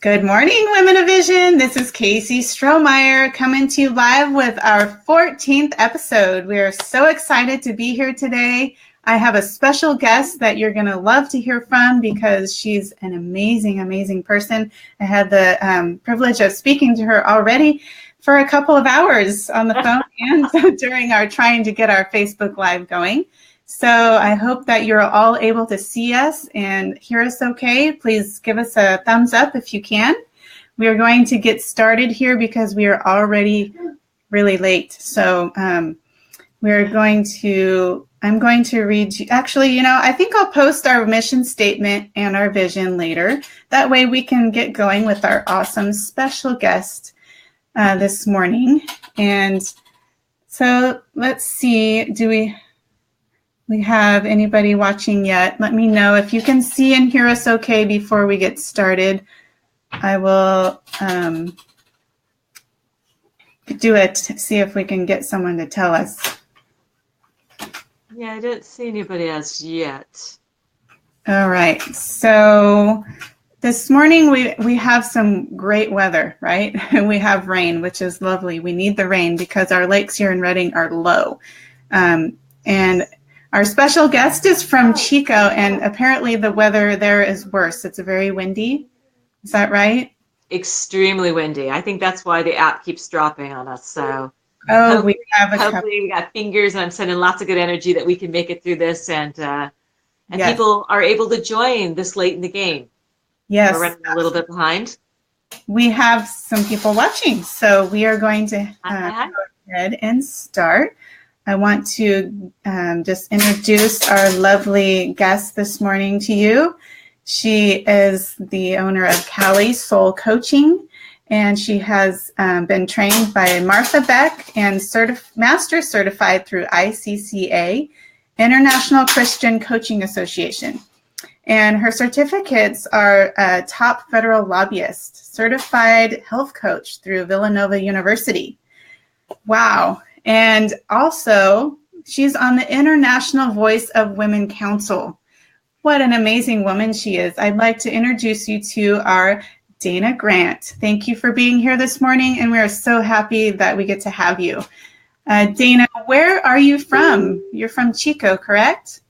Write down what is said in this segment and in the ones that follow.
Good morning, Women of Vision. This is Casey Strohmayer coming to you live with our 14th episode. We are so excited to be here today. I have a special guest that you're going to love to hear from because she's an amazing, amazing person. I had the privilege of speaking to her already for a couple of hours on the phone and during our trying to get our Facebook Live going. So I hope that you're all able to see us and hear us okay. Please give us a thumbs up if you can. We are going to get started here because we are already really late. So I'm going to read you. Actually, I think I'll post our mission statement and our vision later. That way we can get going with our awesome special guest this morning. And so let's see, do we have anybody watching yet? Let me know if you can see and hear us okay before we get started. I will do it, see if we can get someone to tell us. Yeah, I don't see anybody else yet. All right. So this morning we have some great weather, right? We have rain, which is lovely. We need the rain because our lakes here in Redding are low. And our special guest is from Chico, and apparently the weather there is worse. It's very windy. Is that right? Extremely windy. I think that's why the app keeps dropping on us. So hopefully we got fingers, and I'm sending lots of good energy that we can make it through this, and yes. People are able to join this late in the game. Yes. We're running a little bit behind. We have some people watching, so we are going to go ahead and start. I want to just introduce our lovely guest this morning to you. She is the owner of Cali Soul Coaching, and she has been trained by Martha Beck and Master Certified through ICCA, International Christian Coaching Association. And her certificates are a top federal lobbyist, certified health coach through Villanova University. Wow. And also, she's on the International Voice of Women Council. What an amazing woman she is. I'd like to introduce you to our Dana Grant. Thank you for being here this morning, and we are so happy that we get to have you. Dana, where are you from? You're from Chico, correct?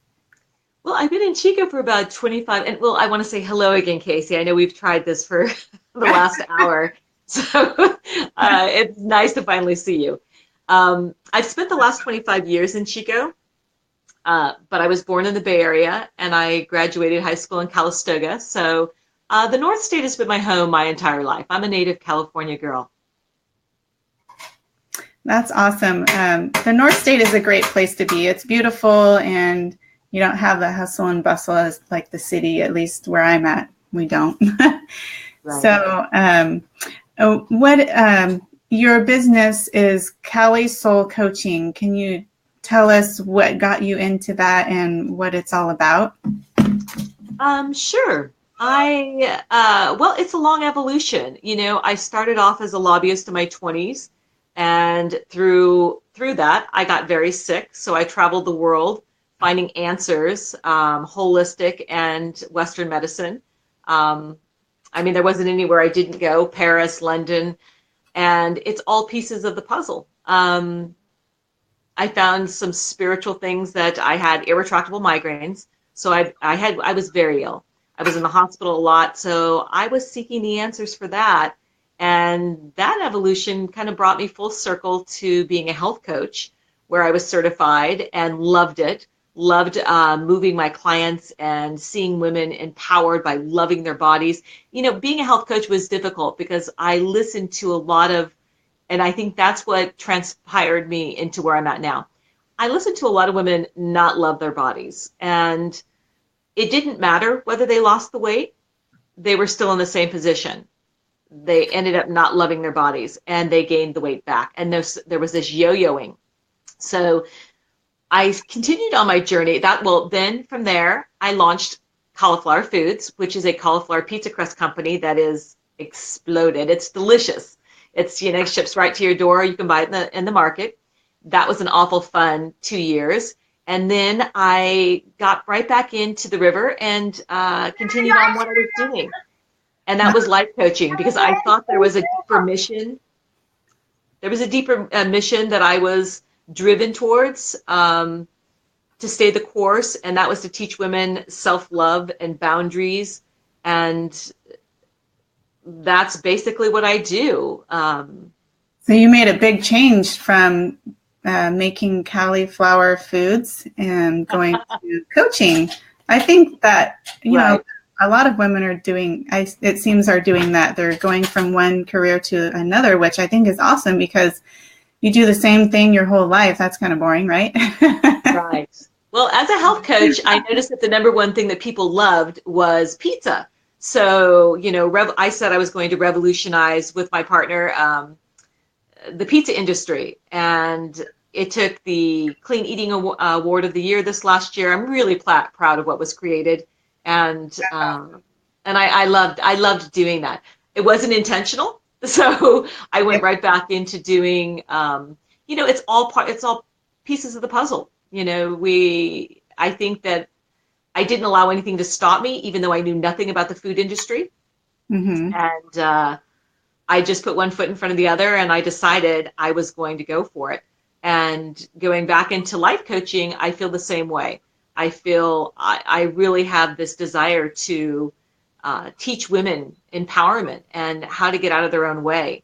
Well, I've been in Chico for about 25, and I want to say hello again, Casey. I know we've tried this for the last hour, so it's nice to finally see you. I've spent the last 25 years in Chico, but I was born in the Bay Area, and I graduated high school in Calistoga. So the North State has been my home my entire life. I'm a native California girl. That's awesome. The North State is a great place to be. It's beautiful, and you don't have the hustle and bustle as like the city, at least where I'm at. We don't. Right. So your business is Cali Soul Coaching. Can you tell us what got you into that and what it's all about? Sure. It's a long evolution. I started off as a lobbyist in my 20s, and through that, I got very sick. So I traveled the world finding answers, holistic and Western medicine. There wasn't anywhere I didn't go, Paris, London, and it's all pieces of the puzzle. I found some spiritual things that I had irretractable migraines. So I was very ill. I was in the hospital a lot. So I was seeking the answers for that. And that evolution kind of brought me full circle to being a health coach, where I was certified and loved it. Loved moving my clients and seeing women empowered by loving their bodies. Being a health coach was difficult because I listened to a lot of, and I think that's what transpired me into where I'm at now. I listened to a lot of women not love their bodies, and it didn't matter whether they lost the weight, they were still in the same position. They ended up not loving their bodies, and they gained the weight back. And there was this yo-yoing. So I continued on my journey. Then from there, I launched Cauliflower Foods, which is a cauliflower pizza crust company that is exploded. It's delicious. It's, ships right to your door. You can buy it in the market. That was an awful fun 2 years. And then I got right back into the river and continued on what I was doing. And that was life coaching, because I thought there was a deeper mission. There was a deeper mission that I was driven towards, to stay the course, and that was to teach women self-love and boundaries. And that's basically what I do. So you made a big change from making cauliflower foods and going to coaching. I think that, you know, a lot of women are doing, it seems are doing that. They're going from one career to another, which I think is awesome, because you do the same thing your whole life. That's kind of boring, right? Right. Well, as a health coach, I noticed that the number one thing that people loved was pizza. So, you know, I said I was going to revolutionize with my partner the pizza industry. And it took the Clean Eating Award of the Year this last year. I'm really proud of what was created. And I loved doing that. It wasn't intentional. So I went right back into doing, you know, it's all pieces of the puzzle. You know, I think that I didn't allow anything to stop me, even though I knew nothing about the food industry. Mm-hmm. And I just put one foot in front of the other, and I decided I was going to go for it. And going back into life coaching, I feel the same way. I feel I really have this desire to teach women empowerment and how to get out of their own way.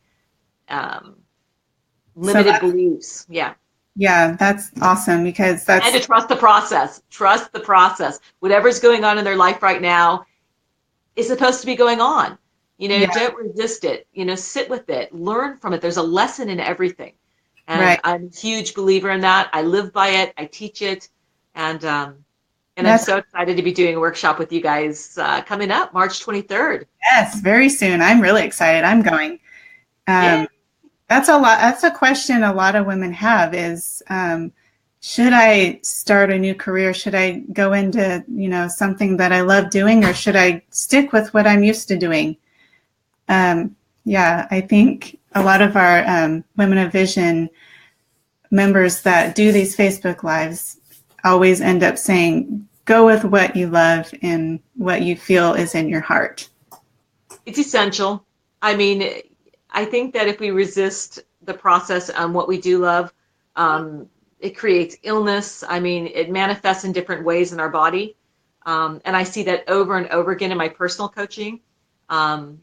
Limited beliefs. Yeah. Yeah, that's awesome, because that's... And to trust the process. Trust the process. Whatever's going on in their life right now is supposed to be going on. You know, don't resist it. You know, sit with it. Learn from it. There's a lesson in everything. And I'm a huge believer in that. I live by it. I teach it. And I'm so excited to be doing a workshop with you guys coming up March 23rd. Yes, very soon. I'm really excited. I'm going. That's a lot. That's a question a lot of women have is, should I start a new career? Should I go into, you know, something that I love doing, or should I stick with what I'm used to doing? Yeah, I think a lot of our Women of Vision members that do these Facebook Lives always end up saying, go with what you love and what you feel is in your heart. It's essential. I mean, I think that if we resist the process on what we do love, it creates illness. I mean, it manifests in different ways in our body. And I see that over and over again in my personal coaching. And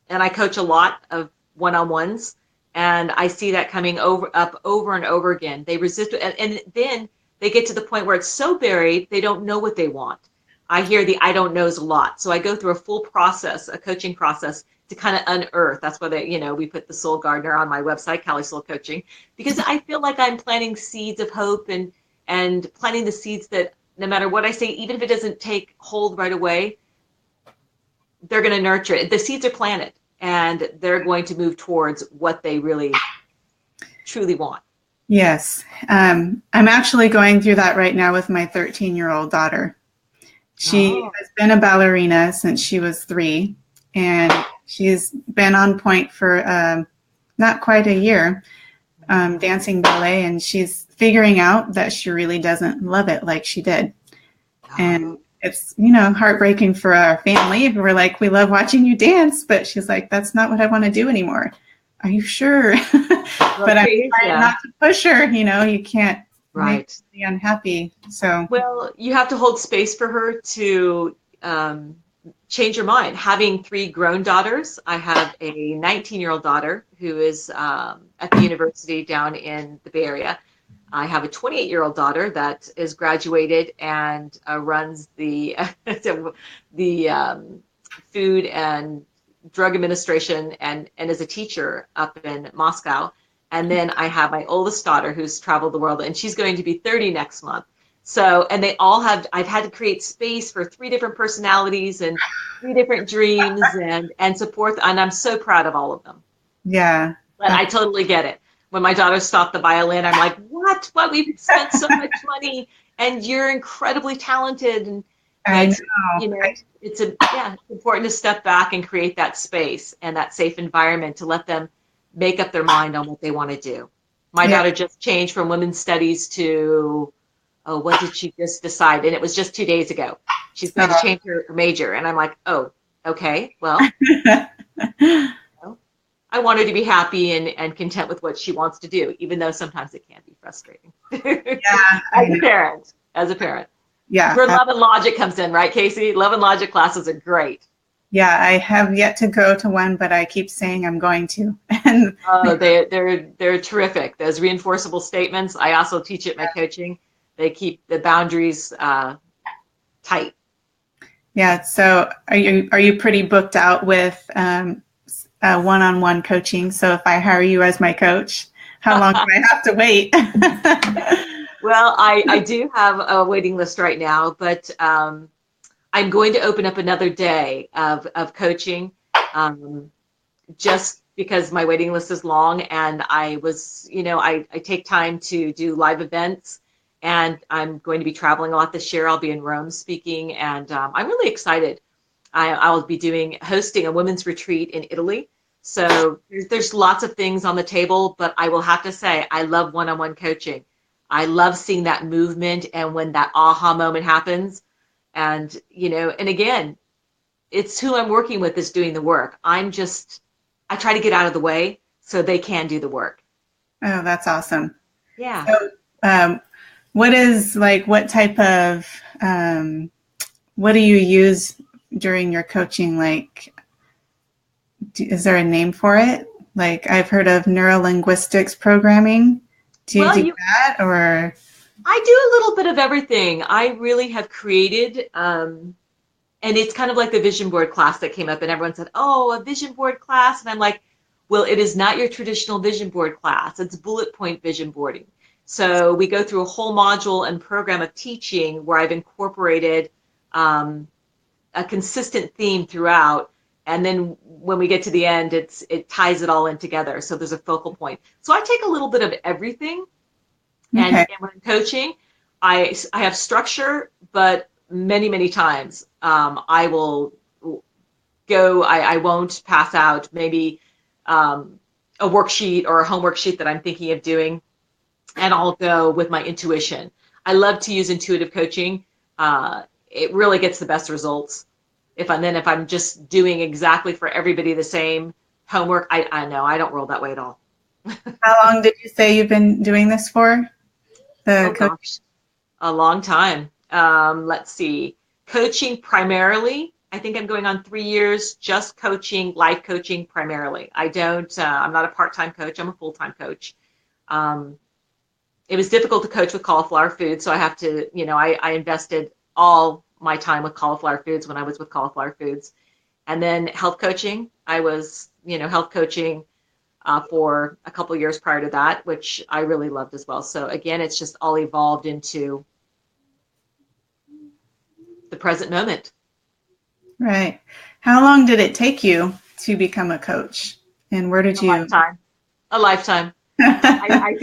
I coach a lot of one-on-ones, and I see that coming up over and over again. They resist it, and then they get to the point where it's so buried, they don't know what they want. I hear the I don't knows a lot. So I go through a full process, a coaching process, to kind of unearth. That's why we put the Soul Gardener on my website, Cali Soul Coaching, because I feel like I'm planting seeds of hope and planting the seeds that no matter what I say, even if it doesn't take hold right away, they're going to nurture it. The seeds are planted, and they're going to move towards what they really truly want. Yes. I'm actually going through that right now with my 13-year-old daughter. She has been a ballerina since she was 3, and she's been on point for not quite a year, dancing ballet, and she's figuring out that she really doesn't love it like she did. And it's, you know, heartbreaking for our family. We're like, we love watching you dance, but she's like, that's not what I want to do anymore. Are you sure? But I'm trying not to push her. You know, you can't make her be unhappy. So, well, you have to hold space for her to change your mind. Having 3 grown daughters, I have a 19-year-old daughter who is at the university down in the Bay Area. I have a 28-year-old daughter that is graduated and runs the Food and Drug Administration and is a teacher up in Moscow. And then I have my oldest daughter who's traveled the world, and she's going to be 30 next month. So, and they all have, I've had to create space for 3 different personalities and 3 different dreams and support. And I'm so proud of all of them. Yeah. But I totally get it. When my daughter stopped the violin, I'm like, what? We've spent so much money, and you're incredibly talented. And I know. You know, it's important to step back and create that space and that safe environment to let them make up their mind on what they want to do. My daughter just changed from women's studies to, what did she just decide? And it was just 2 days ago. She's going to change her major. And I'm like, oh, Okay, well, I want her to be happy and content with what she wants to do, even though sometimes it can be frustrating. Yeah, I know. As a parent. Yeah, Where love and logic comes in, right, Casey? Love and logic classes are great. yeah. I have yet to go to one, but I keep saying I'm going to. And Oh, they're terrific. Those reinforceable statements. I also teach at my coaching. They keep the boundaries tight. yeah. So are you pretty booked out with one-on-one coaching? So if I hire you as my coach, how long do I have to wait? Well, I do have a waiting list right now, but I'm going to open up another day of coaching just because my waiting list is long. And I take time to do live events, and I'm going to be traveling a lot this year. I'll be in Rome speaking, and I'm really excited. I'll be hosting a women's retreat in Italy. So there's lots of things on the table, but I will have to say, I love one-on-one coaching. I love seeing that movement and when that aha moment happens. And, and again, it's who I'm working with is doing the work. I try to get out of the way so they can do the work. Oh, that's awesome. Yeah. So, what type of, what do you use during your coaching? Like, is there a name for it? Like, I've heard of neurolinguistics programming. Do you do that, or? I do a little bit of everything. I really have created, and it's kind of like the vision board class that came up, and everyone said, "Oh, a vision board class," and I'm like, "Well, it is not your traditional vision board class. It's bullet point vision boarding." So we go through a whole module and program of teaching where I've incorporated a consistent theme throughout, and then when we get to the end, it ties it all in together. So there's a focal point. So I take a little bit of everything. And, Okay. and when I'm coaching, I have structure, but many times I will go, I won't pass out maybe a worksheet or a homework sheet that I'm thinking of doing, and I'll go with my intuition. I love to use intuitive coaching. It really gets the best results. If I'm just doing exactly for everybody the same homework, I know I don't roll that way at all. How long did you say you've been doing this for? The Oh coach? gosh, a long time. Let's see. Coaching primarily. I think I'm going on 3 years, just coaching, life coaching primarily. I'm not a part-time coach. I'm a full-time coach. Um, it was difficult to coach with cauliflower foods. So I have to, I invested all my time with cauliflower foods when I was with cauliflower foods. And then health coaching. I was, health coaching for a couple of years prior to that, which I really loved as well. So again, it's just all evolved into the present moment. Right. How long did it take you to become a coach? And where did A you? lifetime. A lifetime. I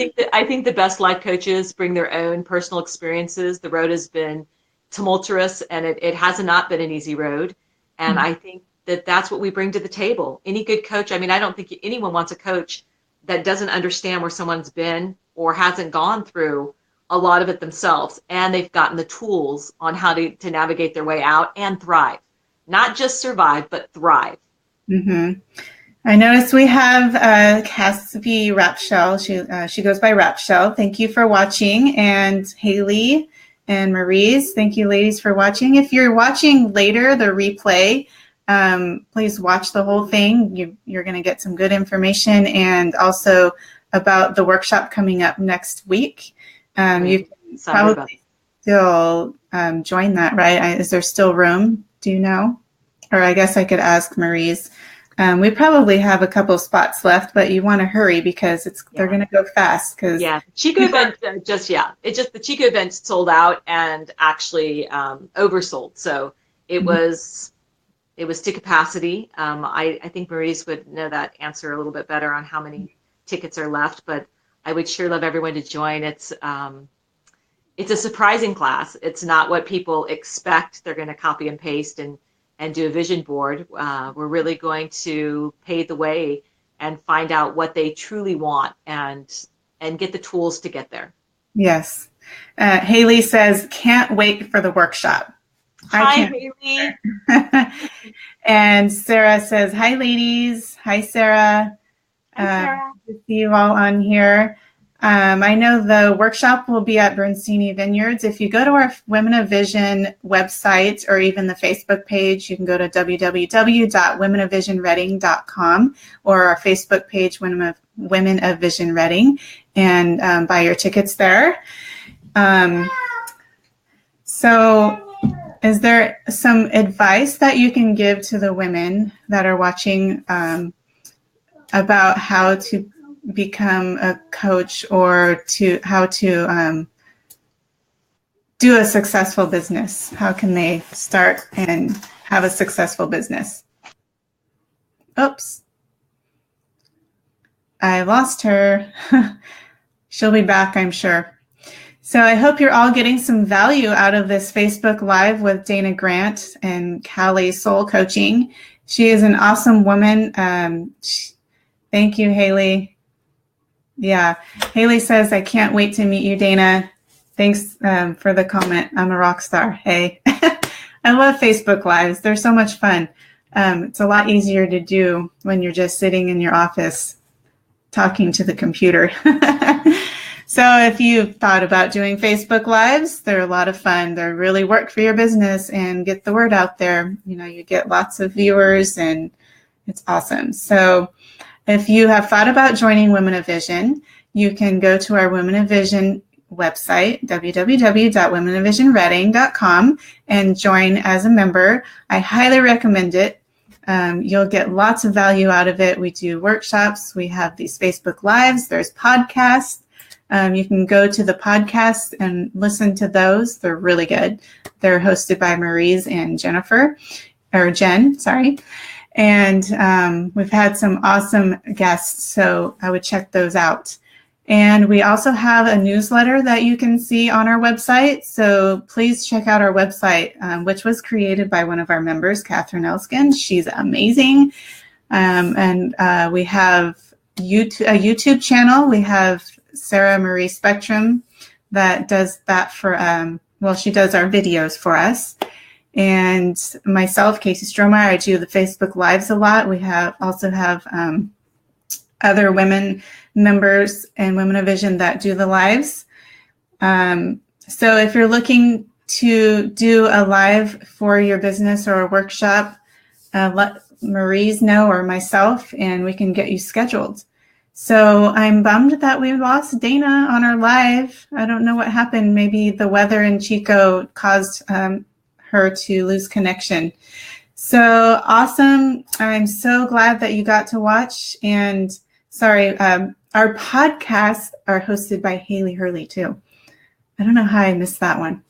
think the best life coaches bring their own personal experiences. The road has been tumultuous, and it has not been an easy road. And I think that's what we bring to the table. Any good coach, I mean, I don't think anyone wants a coach that doesn't understand where someone's been or hasn't gone through a lot of it themselves, and they've gotten the tools on how to navigate their way out and thrive. Not just survive, but thrive. Mm-hmm. I noticed we have Cassie Rapshell. She goes by Rapshell. Thank you for watching. And Haley and Maurice, thank you, ladies, for watching. If you're watching later, the replay, please watch the whole thing. You're going to get some good information, and also about the workshop coming up next week. You can probably still join that, right? Is there still room? Do you know? Or I guess I could ask Maurice. We probably have a couple of spots left, but you want to hurry because they're going to go fast. Chico event the Chico event sold out and actually oversold. So it was to capacity. I think Maurice would know that answer a little bit better on how many tickets are left, but I would sure love everyone to join. It's a surprising class. It's not what people expect. They're going to copy and paste and do a vision board. We're really going to pave the way and find out what they truly want and get the tools to get there. Yes. Haley says, can't wait for the workshop. Hi, Haley. And Sarah says, hi, ladies. Hi, Sarah. Hi, Sarah. Good to see you all on here. I know the workshop will be at Bernstini Vineyards. If you go to our Women of Vision website or even the Facebook page, you can go to www.womenofvisionreading.com or our Facebook page, Women of Vision Reading, and buy your tickets there. So is there some advice that you can give to the women that are watching about how to become a coach or to how to do a successful business? How can they start and have a successful business? Oops. I lost her. She'll be back, I'm sure. So I hope you're all getting some value out of this Facebook Live with Dana Grant and Cali Soul Coaching. She is an awesome woman. Thank you, Haley. Yeah, Haley says, I can't wait to meet you, Dana. Thanks for the comment. I'm a rock star. Hey, I love Facebook Lives. They're so much fun. It's a lot easier to do when you're just sitting in your office talking to the computer. So if you've thought about doing Facebook Lives, they're a lot of fun. They really work for your business and get the word out there. You know, you get lots of viewers and it's awesome. So if you have thought about joining Women of Vision, you can go to our Women of Vision website, www.womenofvisionreading.com, and join as a member. I highly recommend it. You'll get lots of value out of it. We do workshops. We have these Facebook Lives. There's podcasts. You can go to the podcast and listen to those. They're really good. They're hosted by Maurice and Jen, sorry. And we've had some awesome guests, so I would check those out. And we also have a newsletter that you can see on our website. So please check out our website, which was created by one of our members, Catherine Elskin. She's amazing. And we have a YouTube channel. We have Sarah Marie Spectrum that does that for, she does our videos for us. And myself, Casey Strohmayer, I do the Facebook Lives a lot. We also have other women members and Women of Vision that do the lives. So if you're looking to do a live for your business or a workshop, let Maurice know or myself, and we can get you scheduled. So I'm bummed that we lost Dana on our live. I don't know what happened. Maybe the weather in Chico caused her to lose connection. So awesome. I'm so glad that you got to watch. And sorry, our podcasts are hosted by Haley Hurley too. I don't know how I missed that one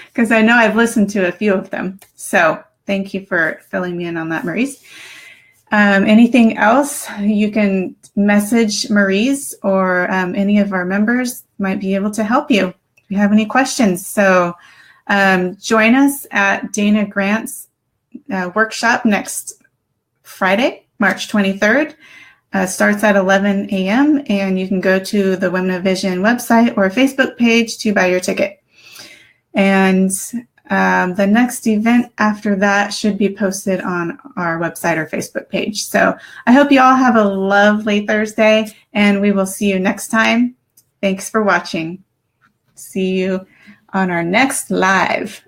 because I know I've listened to a few of them. So thank you for filling me in on that, Maurice. Anything else, you can message Maurice or any of our members might be able to help you if you have any questions. So join us at Dana Grant's workshop next Friday, March 23rd. Starts at 11 a.m. and you can go to the Women of Vision website or Facebook page to buy your ticket. And the next event after that should be posted on our website or Facebook page. So I hope you all have a lovely Thursday, and we will see you next time. Thanks for watching. See you on our next live.